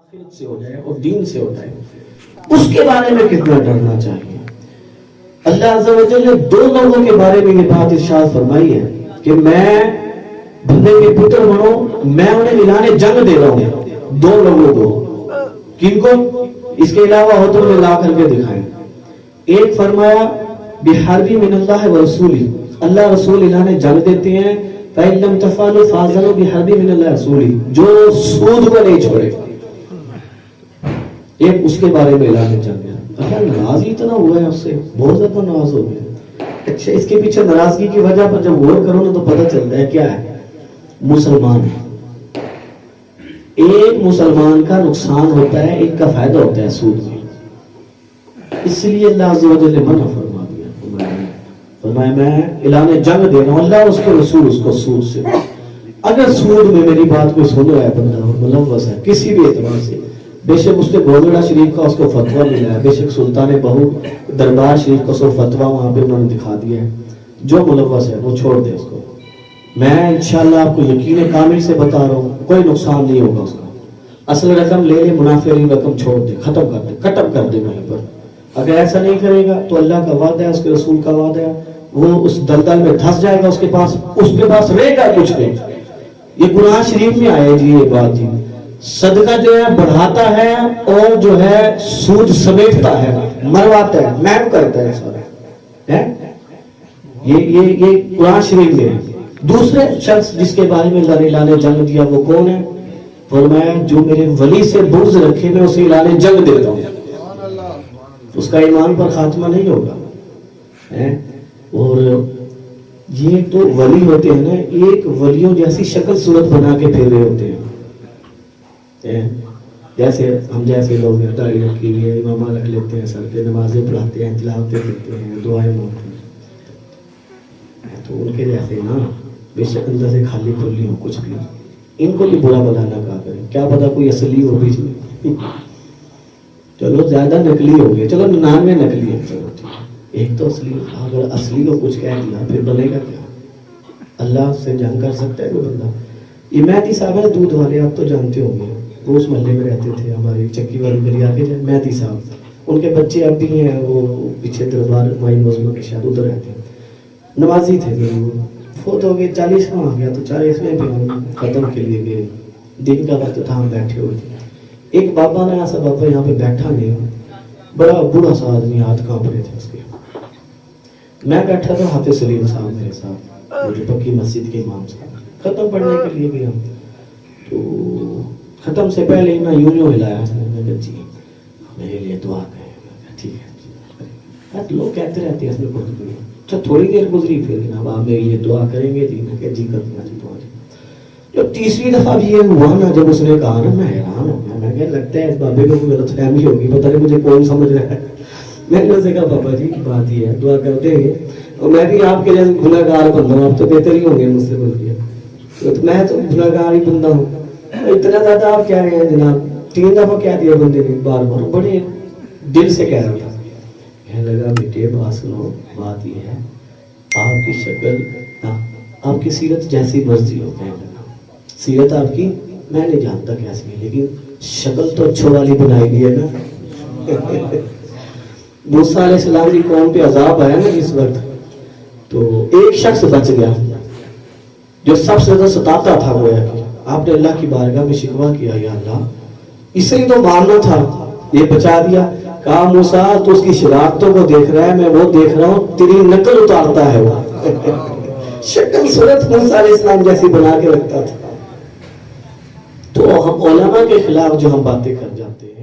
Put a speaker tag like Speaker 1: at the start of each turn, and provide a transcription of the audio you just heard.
Speaker 1: آخرت سے ہو جائے اور دین سے ہو جائے، اس کے بارے میں کتنا ڈرنا چاہیے۔ اللہ عز و جل نے دو لوگوں کے بارے میں یہ بات ارشاد فرمائی ہے کہ میں بندے کے پتر بنو، میں انہیں اعلان جنگ دے رہا ہوں دو لوگوں کو۔ کن کو؟ اس کے علاوہ ہو تو انہیں لا کر کے دکھائیں۔ ایک فرمایا بحرب من اللہ و رسولی، اللہ رسول اعلان جنگ دیتے ہیں، فَإِن لَمْ تَفْعَلُوا فَأَذَنُوا بِحَرْبٍ مِّنَ اللَّهِ وَرَسُولِهِ، جو سود کو نہیں چھوڑے۔ ایک اس کے بارے میں اعلان جنگ ہے۔ اللہ ناراض ہی اتنا ہوا ہے اس سے، بہت زیادہ ناراض ہو گیا۔ اچھا، اس کے پیچھے ناراضگی کی وجہ پر جب غور کرو نا تو پتہ چلتا ہے کیا ہے۔ مسلمان، ایک مسلمان کا نقصان ہوتا ہے، ایک کا فائدہ ہوتا ہے سود میں۔ اس لیے اللہ عز و جل نے منع فرما دیا، فرمایا میں اعلان جنگ دے رہا ہوں، اللہ اس کے رسول اس کو سود سے۔ اگر سود میں میری بات کوئی سن رہا ہے بندہ اور ملوث ہے کسی بھی اعتبار سے، بے شک اس نے گوجڑا شریف کا اس کو فتویٰ ملا ہے، بے شک سلطان بہو دربار شریف کا سو فتویٰ وہاں پہ انہوں نے دکھا دیا ہے، جو ملوث ہے وہ چھوڑ دے اس کو۔ میں انشاءاللہ آپ کو یقین کامل سے بتا رہا ہوں کوئی نقصان نہیں ہوگا اس کا۔ اصل رقم لے لے، منافع والی رقم چھوڑ دے، ختم کر دے، کٹ اپ کر دے وہیں پر۔ اگر ایسا نہیں کرے گا تو اللہ کا وعدہ ہے، اس کے رسول کا وعدہ ہے، وہ اس دلدل میں دھس جائے گا، اس کے پاس رہے گا کچھ نہیں۔ یہ قرآن شریف میں آئے جی یہ بات جی، صدقہ جو ہے بڑھاتا ہے اور جو ہے سود سمیٹتا ہے، مرواتا ہے، محو کرتا ہے سارا ہے۔ یہ قرآن شریف میں ہے۔ دوسرے شخص جس کے بارے میں اللہ نے جنگ دیا وہ کون ہے؟ فرمایا جو میرے ولی سے بغض رکھے میں اسے اعلان جنگ دیتا ہوں، اس کا ایمان پر خاتمہ نہیں ہوگا۔ اور یہ تو ولی ہوتے ہیں نا، ایک ولیوں جیسی شکل صورت بنا کے پھر رہے ہوتے ہیں، جیسے ہم جیسے لوگ ہیں، داڑھی رکھی ہوئی ہے، امامہ رکھ لیتے ہیں سر پہ، نمازیں پڑھاتے ہیں، تلاوتیں کرتے ہیں، دعائیں مانگتے ہیں، تو ان کے جیسے نا بے شک اندر سے خالی کھلی ہو کچھ بھی، ان کو بھی برا بلا نہ کہا کریں، کیا پتا کوئی اصلی ہو بھی جائے، چلو زیادہ نکلی ہو گئے، چلو 99 نکلی ہے، چلو ایک تو اصلی، اگر اصلی کو کچھ کہہ دیا پھر بنے گا کیا؟ اللہ سے جنگ کر سکتا ہے کوئی بندہ؟ یہ مہدی صاحب ہے دودھ والے، آپ تو جانتے ہوں گے، وہ اس محلے میں رہتے تھے، ہماری چکی والی گلی آگے جائے، مہدی صاحب، ان کے بچے اب بھی ہیں، وہ پیچھے دربار مائن مظلوم کے شاید ادھر رہتے ہیں، نمازی تھے، وہ فوت ہو گئے، 40واں آ گیا تو 40ویں پہ ہم ختم کے لیے گئے، دن کا وقت تھا، ہم بیٹھے ہوئے تھے، ایک بابا نے ایسا بابا یہاں پہ بیٹھا نہیں، بڑا بوڑھا سا آدمی، ہاتھ کانپ رہے تھے اس کے، میں بیٹھا تھا، حافظ سلیم صاحب میرے ساتھ، جو پکی مسجد کے امام صاحب، ختم پڑھنے کے لیے گیا، تو ختم سے پہلے ہی میں یوں ہلایا، میں کہا جی میرے لیے دعا کریں، ٹھیک ہے، لوگ کہتے رہتے ہیں اس میں بہت بڑی، اچھا تھوڑی دیر گزری پھر جناب آپ میرے لیے دعا کریں گے جی، میں کہا جی کرنا جی دعا جی۔ جب تیسری دفعہ بھی یہ ہوا نا، جب اس نے کہا نا، میں حیران ہو گیا، میں کہا لگتا ہے اس بابے کو کوئی غلط فہمی ہوگی، پتہ نہیں مجھے کون سمجھ رہا ہے۔ میں نے اسے کہا بابا جی بات یہ ہے، دعا کرتے ہیں، اور میں بھی آپ کے جیسے گناہگار بندہ ہوں، آپ تو بہتر ہی ہوں گے مجھ سے بول دیا، تو میں تو گناہگار ہی بندہ ہوں، اتنا زیادہ آپ کہہ رہے ہیں جناب، 3 دفعہ کہہ دیا بندے نے بار بار، بڑے دل سے کہہ رہا تھا۔ کہنے لگا بیٹے بات سنو، بات یہ ہے آپ کی شکل، آپ کی سیرت جیسی مرضی ہو، کہنے لگا سیرت آپ کی میں نہیں جانتا کیسی ہے، لیکن شکل تو اچھو والی بنائی گئی ہے نا۔ موسیٰ علیہ السلام کی قوم پہ عذاب آیا نا اس وقت، تو ایک شخص بچ گیا جو سب سے زیادہ ستاتا تھا، وہ ہے کہ آپ نے اللہ کی بارگاہ میں شکوہ کیا، یا اللہ اسے ہی تو مارنا تھا، یہ بچا دیا۔ کہا موسیٰ تو اس کی شرارتوں کو دیکھ رہا ہے، میں وہ دیکھ رہا ہوں، تیری نقل اتارتا ہے وہ۔ شکل صورت موسیٰ علیہ السلام جیسی بنا کے رکھتا تھا۔ تو ہم علماء کے خلاف جو ہم باتیں کر جاتے ہیں